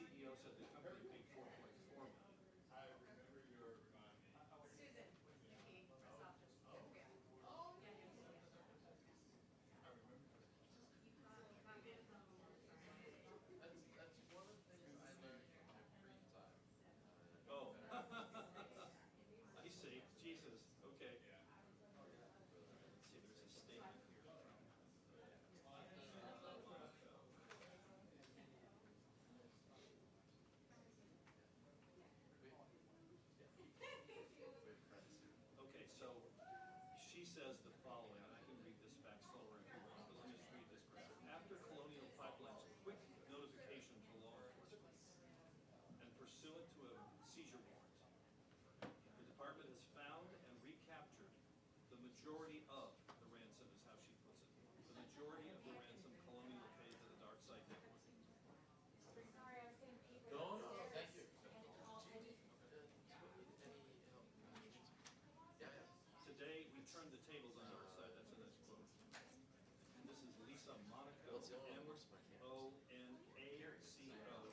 CEO said the company paid 4.4 million. I remember you were reminding me. Susan, Nikki, myself, just, yeah. I remember. That's one of the things I learned from my free time. Oh. I see. Jesus. Okay. Yeah. Let's see, there's a statement here. Okay, so she says the following, and I can read this back slower if you want, but let me just read this part. After Colonial Pipeline's quick notification to law enforcement and pursuant to a seizure warrant, the department has found and recaptured the majority of the ransom, is how she puts it. The majority of the ransom Colonial paid to the Darkside network. Sorry, I was getting paper. No, thank you. Today, we turned the tables on our side. That's a nice quote. And this is Lisa Monaco, M-O-N-A-C-O.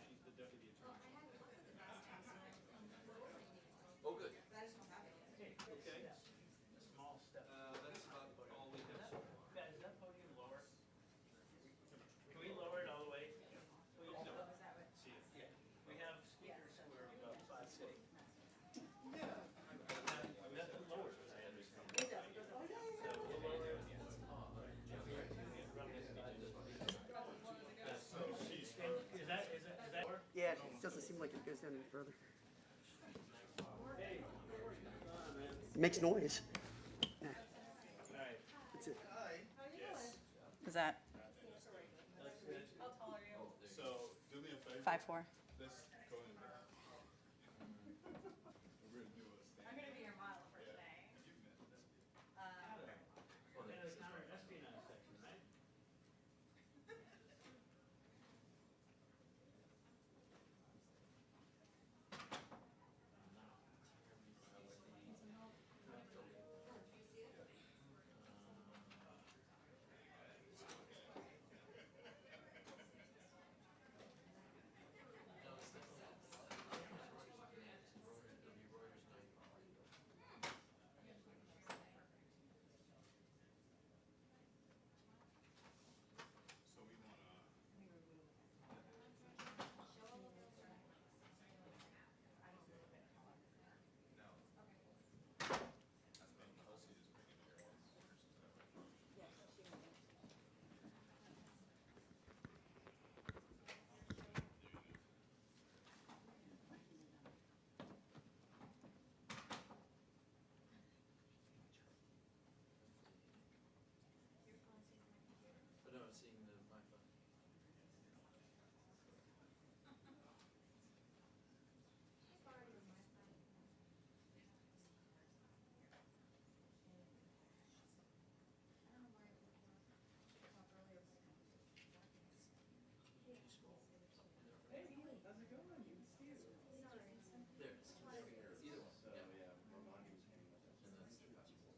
She's the deputy attorney. Oh, good. Okay. Small step. That's about all we have so far. Guys, is that podium lower? Can we lower it all the way? Please? No. See it. Yeah. We have speakers who are about 5 feet. Yeah. Nothing lower. So we'll lower it. Is that lower? Yeah, it doesn't seem like it goes down any further. Hey. Makes noise. Yeah, All right. that's it. Yes. Is that That's good. How tall are you? So, do me a favor. 5'4"? Let's go in there. We're gonna do a stand. I'm gonna be your model for today. You've met this. And it's not our espionage section, right? So we wanna. No. I think Kelsey is bringing her own orders and stuff. But no, I'm seeing my phone. Hey, how's it going? Good to see you. There it is. Either one. So, yeah, Romani was hanging with us. And that's the passport.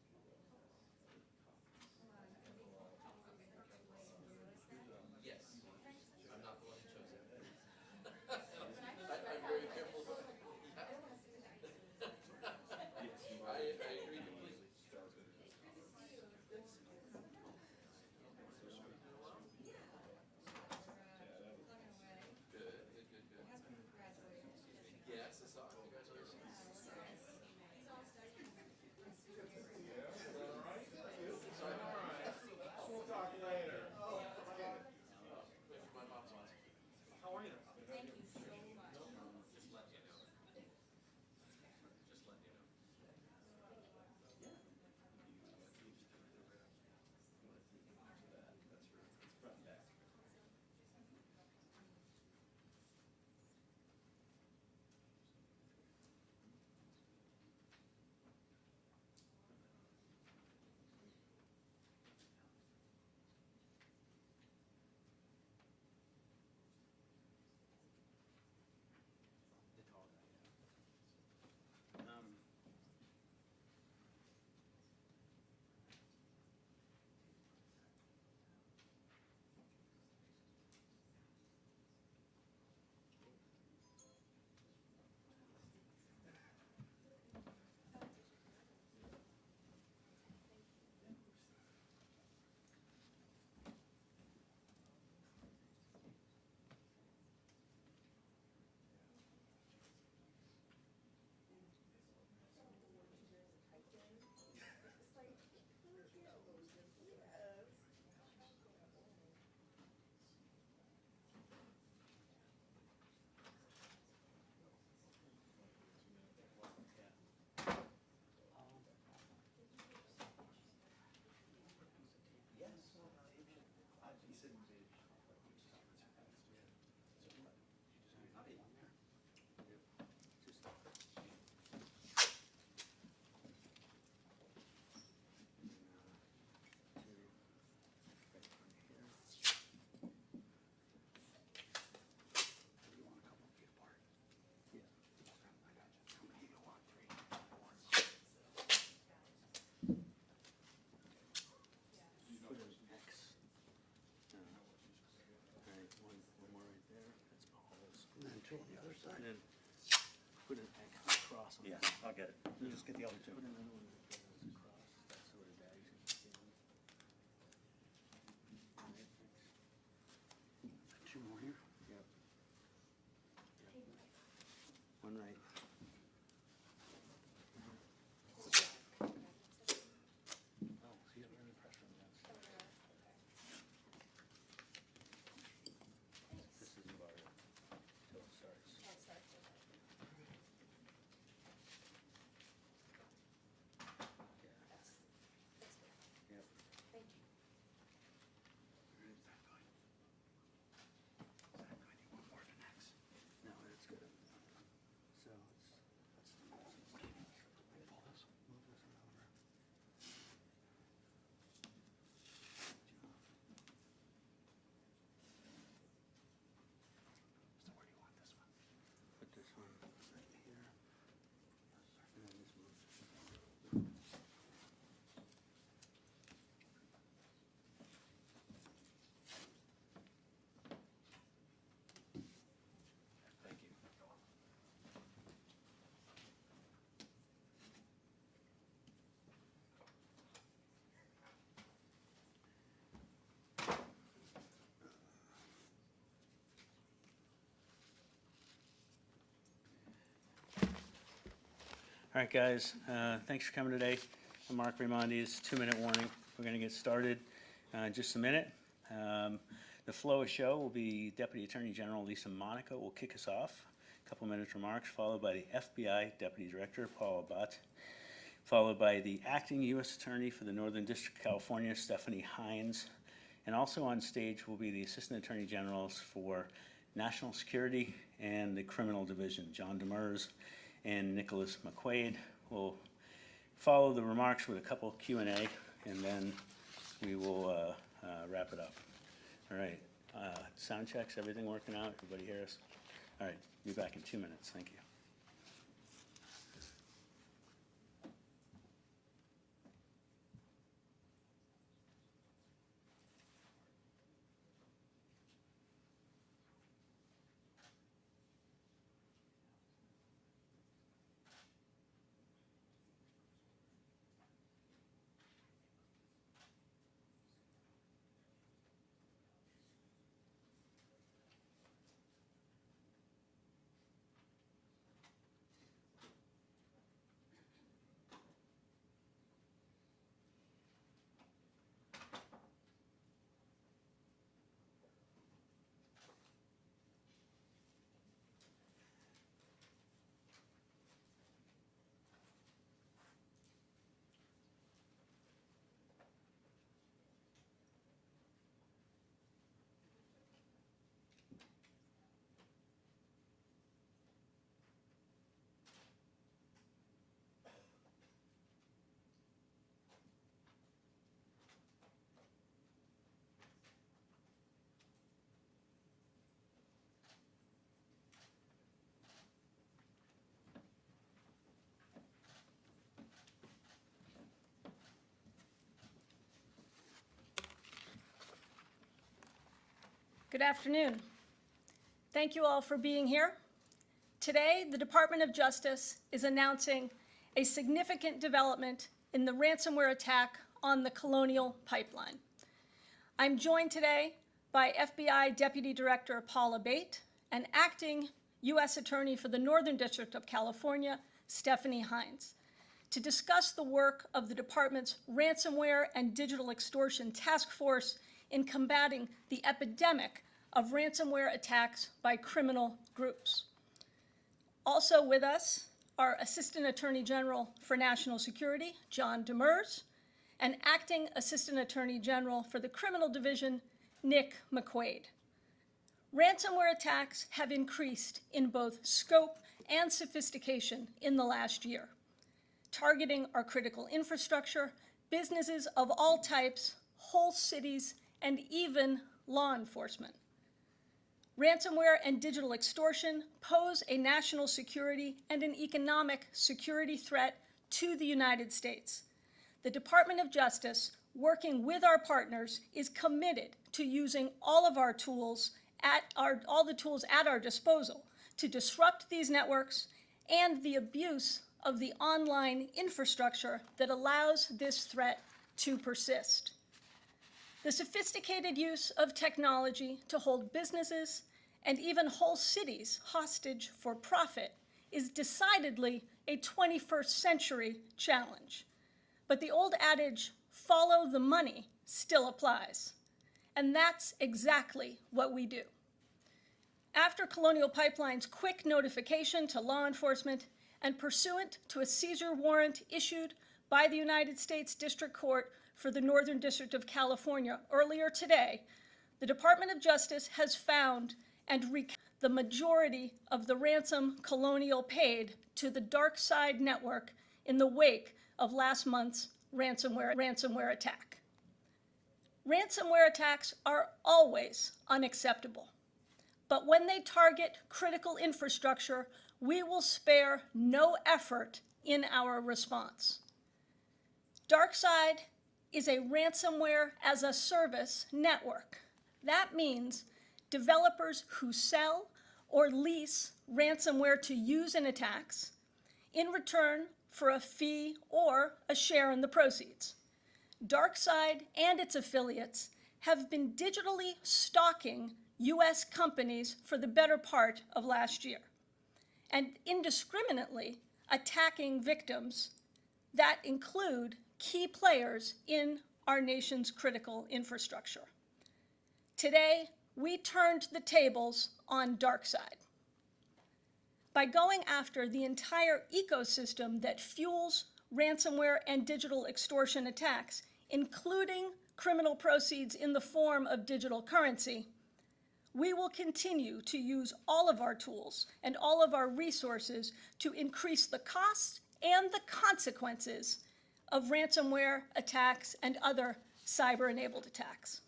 Yes. I'm not the one who chose it. I'm very careful. I agree completely. Good. Yes, I saw it. Congratulations. Sorry. We'll talk later. My mom's on. How are you? Thank you so much. Just let you know. Just let you know. That's front and back. two on the other side. And then put an X across on Yeah, that. I'll get it. You just get the other two. Put another one that goes across, that's where the bags can fit in. Alright, thanks. Two more here. Yep. One right. Oh, so you don't have any pressure on that side. This is about it. Till it starts. Yeah. Yep. No, it's good. So pull this, move this one over. So where do you want this one? Put this one right here. And then just move. Thank you. All right, guys, thanks for coming today. I'm Mark Raimondes, 2-minute warning. We're going to get started in just a minute. The flow of show will be Deputy Attorney General Lisa Monaco will kick us off. A couple minutes remarks, followed by the FBI Deputy Director Paul Abbott, followed by the Acting U.S. Attorney for the Northern District of California, Stephanie Hines. And also on stage will be the Assistant Attorney Generals for National Security and the Criminal Division, John Demers and Nicholas McQuaid. Will follow the remarks with a couple Q&A, and then we will wrap it up. All right, sound checks, everything working out? Everybody hear us? All right, be back in 2 minutes. Thank you. Good afternoon. Thank you all for being here. Today, the Department of Justice is announcing a significant development in the ransomware attack on the Colonial Pipeline. I'm joined today by FBI Deputy Director Paul Abbott and Acting U.S. Attorney for the Northern District of California, Stephanie Hines, to discuss the work of the department's Ransomware and Digital Extortion Task Force in combating the epidemic of ransomware attacks by criminal groups. Also with us are Assistant Attorney General for National Security, John Demers, and Acting Assistant Attorney General for the Criminal Division, Nick McQuaid. Ransomware attacks have increased in both scope and sophistication in the last year, targeting our critical infrastructure, businesses of all types, whole cities, and even law enforcement. Ransomware and digital extortion pose a national security and an economic security threat to the United States. The Department of Justice, working with our partners, is committed to using all of our tools all the tools at our disposal to disrupt these networks and the abuse of the online infrastructure that allows this threat to persist. The sophisticated use of technology to hold businesses and even whole cities hostage for profit is decidedly a 21st century challenge. But the old adage, follow the money, still applies. And that's exactly what we do. After Colonial Pipeline's quick notification to law enforcement and pursuant to a seizure warrant issued by the United States District Court for the Northern District of California earlier today, the Department of Justice has found and the majority of the ransom Colonial paid to the Darkside network in the wake of last month's ransomware attack. Ransomware attacks are always unacceptable, but when they target critical infrastructure, we will spare no effort in our response. Darkside is a ransomware as a service network. That means developers who sell or lease ransomware to use in attacks in return for a fee or a share in the proceeds. Darkside and its affiliates have been digitally stalking U.S. companies for the better part of last year and indiscriminately attacking victims that include key players in our nation's critical infrastructure. Today, we turned the tables on Darkside. By going after the entire ecosystem that fuels ransomware and digital extortion attacks, including criminal proceeds in the form of digital currency, we will continue to use all of our tools and all of our resources to increase the costs and the consequences of ransomware attacks and other cyber-enabled attacks.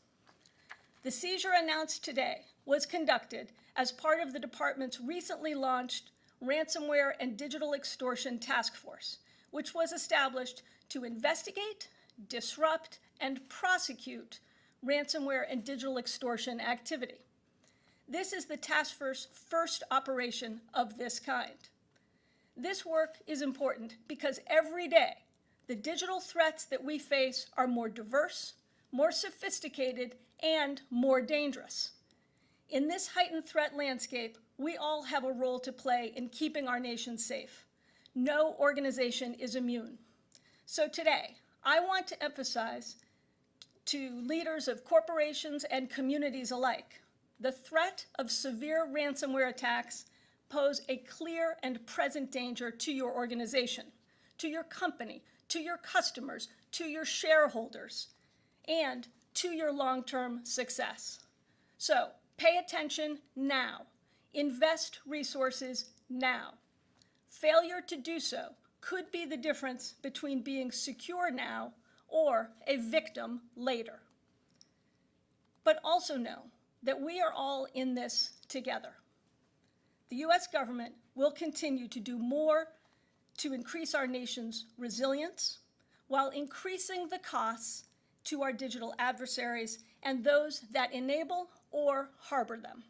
The seizure announced today was conducted as part of the department's recently launched Ransomware and Digital Extortion Task Force, which was established to investigate, disrupt, and prosecute ransomware and digital extortion activity. This is the task force's first operation of this kind. This work is important because every day the digital threats that we face are more diverse, more sophisticated, and more dangerous. In this heightened threat landscape, we all have a role to play in keeping our nation safe. No organization is immune. So today, I want to emphasize to leaders of corporations and communities alike, the threat of severe ransomware attacks pose a clear and present danger to your organization, to your company, to your customers, to your shareholders, and to your long-term success. So pay attention now. Invest resources now. Failure to do so could be the difference between being secure now or a victim later. But also know that we are all in this together. The U.S. government will continue to do more to increase our nation's resilience while increasing the costs to our digital adversaries and those that enable or harbor them.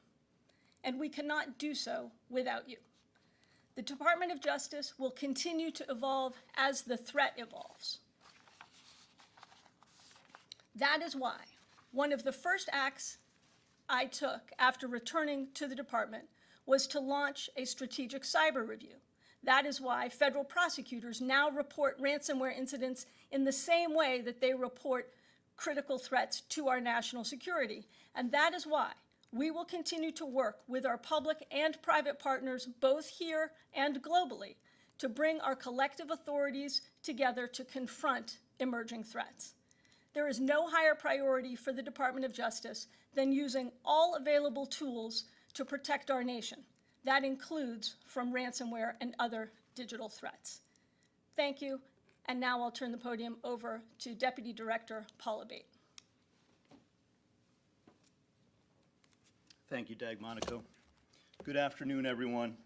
And we cannot do so without you. The Department of Justice will continue to evolve as the threat evolves. That is why one of the first acts I took after returning to the department was to launch a strategic cyber review. That is why federal prosecutors now report ransomware incidents in the same way that they report critical threats to our national security. And that is why we will continue to work with our public and private partners, both here and globally, to bring our collective authorities together to confront emerging threats. There is no higher priority for the Department of Justice than using all available tools to protect our nation. That includes from ransomware and other digital threats. Thank you, and now I'll turn the podium over to Deputy Director Paula Bate. Thank you, Dag Monaco. Good afternoon, everyone.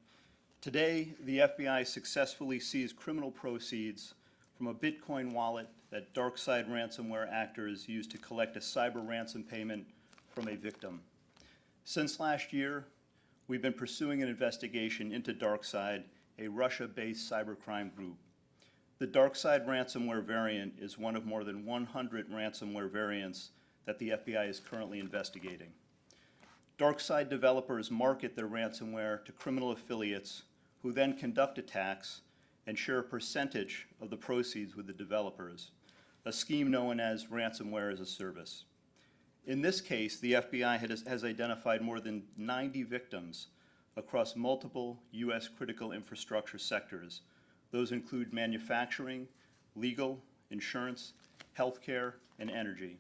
Today, the FBI successfully seized criminal proceeds from a Bitcoin wallet that Darkside Ransomware actors used to collect a cyber ransom payment from a victim. Since last year, we've been pursuing an investigation into Darkside, a Russia-based cybercrime group. The Darkside Ransomware variant is one of more than 100 ransomware variants that the FBI is currently investigating. Darkside developers market their ransomware to criminal affiliates who then conduct attacks and share a percentage of the proceeds with the developers, a scheme known as ransomware as a service. In this case, the FBI has identified more than 90 victims across multiple U.S. critical infrastructure sectors. Those include manufacturing, legal, insurance, healthcare, and energy.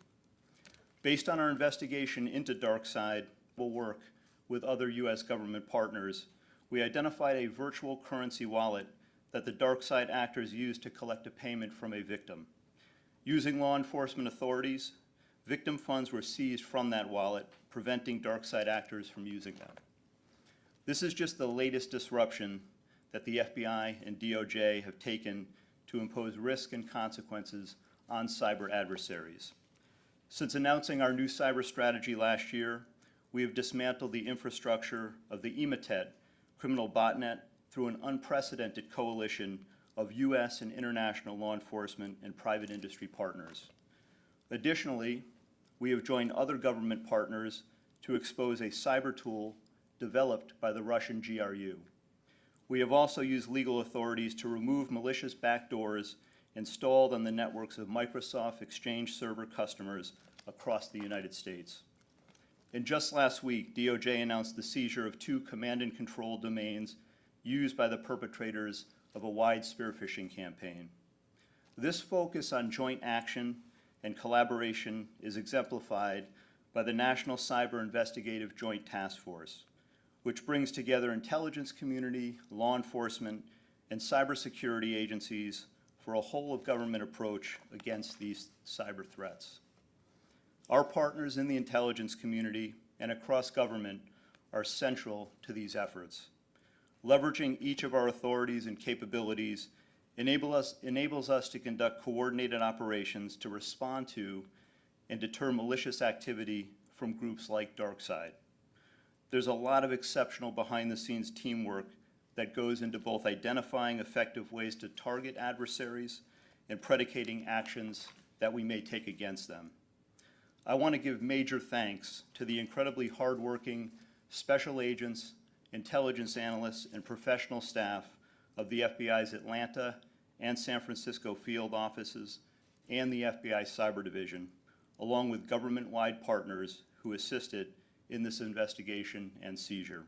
Based on our investigation into Darkside, we'll work with other U.S. government partners. We identified a virtual currency wallet that the Darkside actors used to collect a payment from a victim. Using law enforcement authorities, victim funds were seized from that wallet, preventing Darkside actors from using them. This is just the latest disruption that the FBI and DOJ have taken to impose risk and consequences on cyber adversaries. Since announcing our new cyber strategy last year, we have dismantled the infrastructure of the EMATET criminal botnet through an unprecedented coalition of U.S. and international law enforcement and private industry partners. Additionally, we have joined other government partners to expose a cyber tool developed by the Russian GRU. We have also used legal authorities to remove malicious backdoors installed on the networks of Microsoft Exchange Server customers across the United States. And just last week, DOJ announced the seizure of 2 command and control domains used by the perpetrators of a wide spear phishing campaign. This focus on joint action and collaboration is exemplified by the National Cyber Investigative Joint Task Force, which brings together intelligence community, law enforcement, and cybersecurity agencies for a whole-of-government approach against these cyber threats. Our partners in the intelligence community and across government are central to these efforts. Leveraging each of our authorities and capabilities enables us to conduct coordinated operations to respond to and deter malicious activity from groups like Darkside. There's a lot of exceptional behind-the-scenes teamwork that goes into both identifying effective ways to target adversaries and predicating actions that we may take against them. I want to give major thanks to the incredibly hardworking special agents, intelligence analysts, and professional staff of the FBI's Atlanta and San Francisco field offices and the FBI Cyber Division, along with government-wide partners who assisted in this investigation and seizure.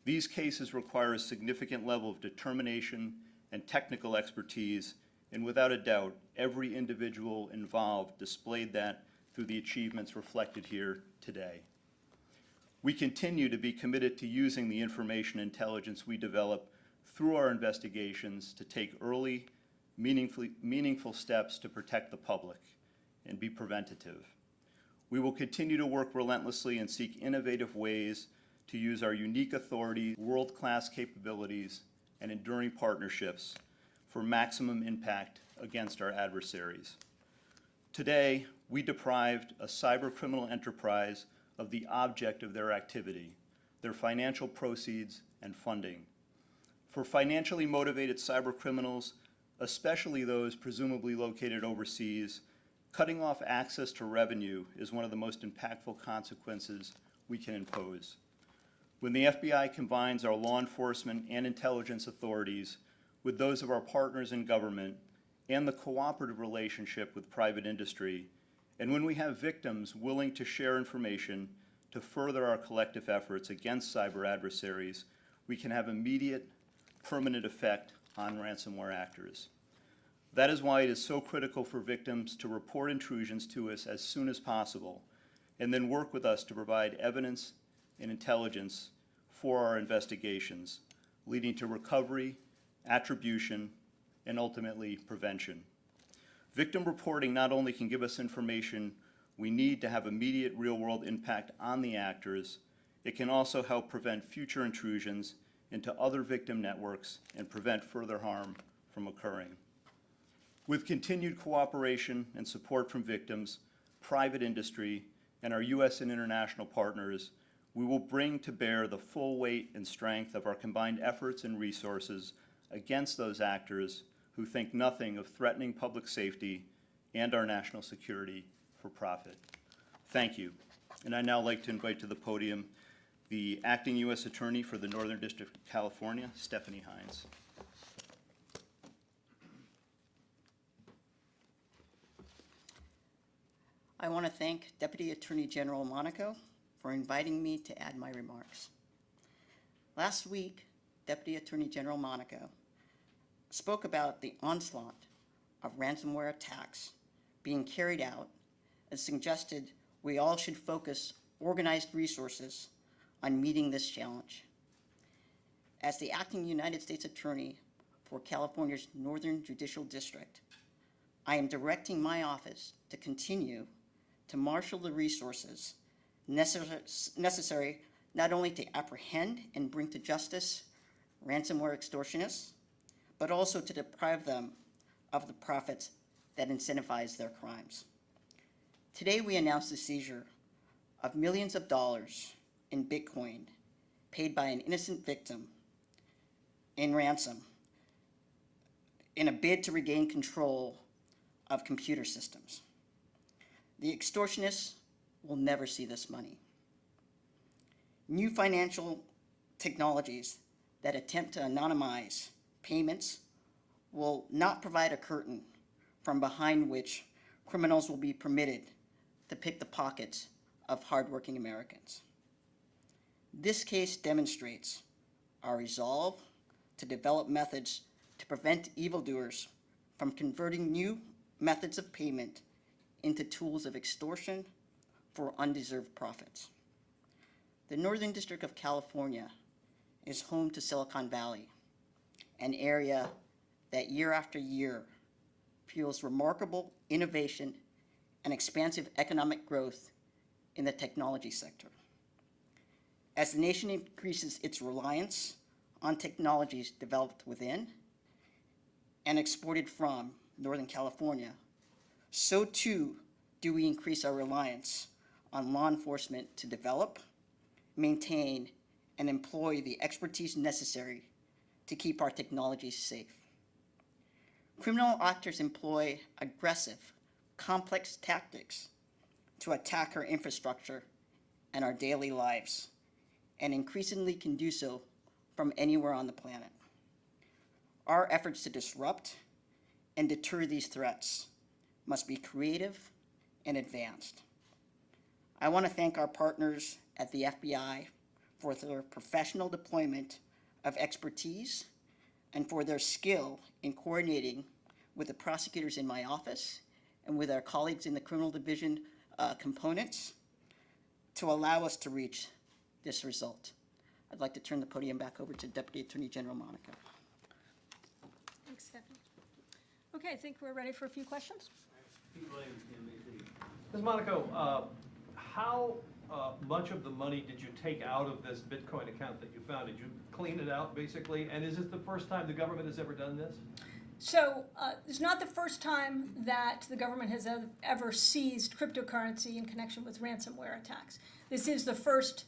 These cases require a significant level of determination and technical expertise, and without a doubt, every individual involved displayed that through the achievements reflected here today. We continue to be committed to using the information intelligence we develop through our investigations to take early, meaningful steps to protect the public and be preventative. We will continue to work relentlessly and seek innovative ways to use our unique authority, world-class capabilities, and enduring partnerships for maximum impact against our adversaries. Today, we deprived a cyber criminal enterprise of the object of their activity, their financial proceeds and funding. For financially motivated cyber criminals, especially those presumably located overseas, cutting off access to revenue is one of the most impactful consequences we can impose. When the FBI combines our law enforcement and intelligence authorities with those of our partners in government and the cooperative relationship with private industry, and when we have victims willing to share information to further our collective efforts against cyber adversaries, we can have immediate, permanent effect on ransomware actors. That is why it is so critical for victims to report intrusions to us as soon as possible, and then work with us to provide evidence and intelligence for our investigations, leading to recovery, attribution, and ultimately prevention. Victim reporting not only can give us information we need to have immediate real-world impact on the actors, it can also help prevent future intrusions into other victim networks and prevent further harm from occurring. With continued cooperation and support from victims, private industry, and our U.S. and international partners, We will bring to bear the full weight and strength of our combined efforts and resources against those actors who think nothing of threatening public safety and our national security for profit. Thank you. And I'd now like to invite to the podium the Acting U.S. Attorney for the Northern District of California, Stephanie Hines. I want to thank Deputy Attorney General Monaco for inviting me to add my remarks. Last week, Deputy Attorney General Monaco spoke about the onslaught of ransomware attacks being carried out and suggested we all should focus organized resources on meeting this challenge. As the acting United States Attorney for California's Northern Judicial District, I am directing my office to continue to marshal the resources necessary not only to apprehend and bring to justice ransomware extortionists, but also to deprive them of the profits that incentivize their crimes. Today we announced the seizure of millions of dollars in Bitcoin paid by an innocent victim in ransom in a bid to regain control of computer systems. The extortionists will never see this money. New financial technologies that attempt to anonymize payments will not provide a curtain from behind which criminals will be permitted to pick the pockets of hardworking Americans. This case demonstrates our resolve to develop methods to prevent evildoers from converting new methods of payment into tools of extortion for undeserved profits. The Northern District of California is home to Silicon Valley, an area that year after year fuels remarkable innovation and expansive economic growth in the technology sector. As the nation increases its reliance on technologies developed within and exported from Northern California, so too do we increase our reliance on law enforcement to develop, maintain, and employ the expertise necessary to keep our technologies safe. Criminal actors employ aggressive, complex tactics to attack our infrastructure and our daily lives, and increasingly can do so from anywhere on the planet. Our efforts to disrupt and deter these threats must be creative and advanced. I want to thank our partners at the FBI for their professional deployment of expertise and for their skill in coordinating with the prosecutors in my office and with our colleagues in the criminal division components to allow us to reach this result. I'd like to turn the podium back over to Deputy Attorney General Monaco. Thanks, Stephanie. Okay, I think we're ready for a few questions. Ms. Monaco, how much of the money did you take out of this Bitcoin account that you found? Did you clean it out, basically? And is this the first time the government has ever done this? So it's not the first time that the government has ever seized cryptocurrency in connection with ransomware attacks. This is the first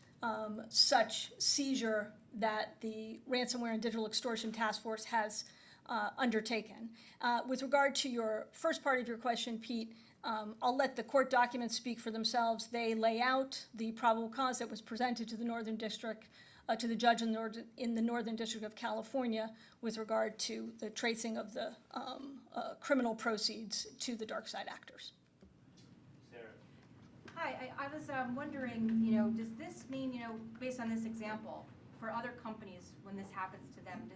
such seizure that the Ransomware and Digital Extortion Task Force has undertaken. With regard to your first part of your question, Pete, I'll let the court documents speak for themselves. They lay out the probable cause that was presented to the Northern District, to the judge in the Northern District of California with regard to the tracing of the criminal proceeds to the Darkside actors. Sarah. Hi, I was wondering, does this mean, based on this example, for other companies, when this happens to them,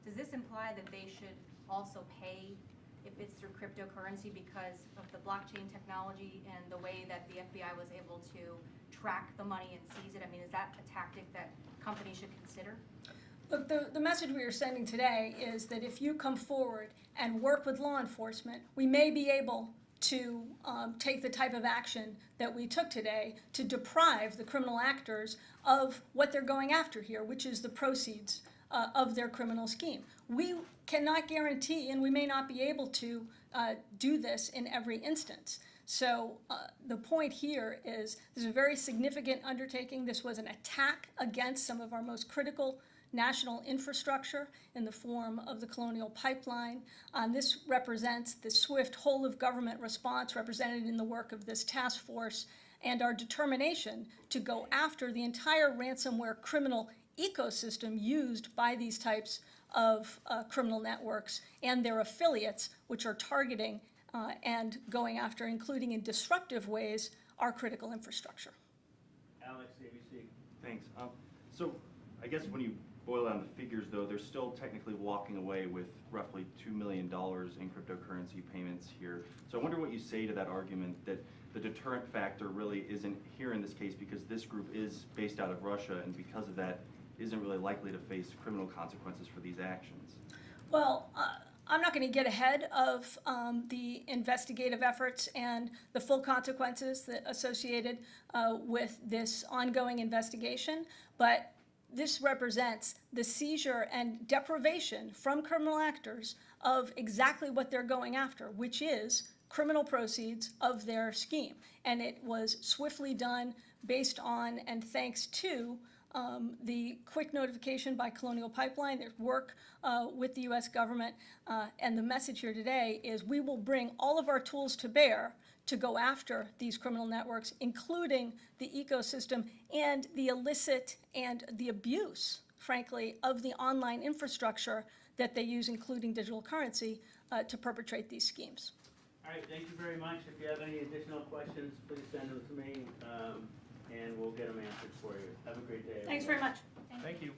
does this imply that they should also pay if it's through cryptocurrency because of the blockchain technology and the way that the FBI was able to track the money and seize it? I mean, is that a tactic that companies should consider? Look, the message we are sending today is that if you come forward and work with law enforcement, we may be able to take the type of action that we took today to deprive the criminal actors of what they're going after here, which is the proceeds of their criminal scheme. We cannot guarantee, and we may not be able to do this in every instance. So the point here is this is a very significant undertaking. This was an attack against some of our most critical national infrastructure in the form of the Colonial Pipeline. This represents the swift whole-of-government response represented in the work of this task force and our determination to go after the entire ransomware criminal ecosystem used by these types of criminal networks and their affiliates, which are targeting and going after, including in disruptive ways, our critical infrastructure. Alex, ABC. Thanks. So I guess when you boil down the figures, though, they're still technically walking away with roughly $2 million in cryptocurrency payments here. So I wonder what you say to that argument that the deterrent factor really isn't here in this case because this group is based out of Russia and because of that isn't really likely to face criminal consequences for these actions. Well, I'm not going to get ahead of the investigative efforts and the full consequences that associated with this ongoing investigation, but this represents the seizure and deprivation from criminal actors of exactly what they're going after, which is criminal proceeds of their scheme. And it was swiftly done based on and thanks to the quick notification by Colonial Pipeline, their work with the U.S. government, and the message here today is we will bring all of our tools to bear to go after these criminal networks, including the ecosystem and the illicit and the abuse, frankly, of the online infrastructure that they use, including digital currency, to perpetrate these schemes. All right, thank you very much. If you have any additional questions, please send them to me, and we'll get them answered for you. Have a great day. Thanks very much. Thank you.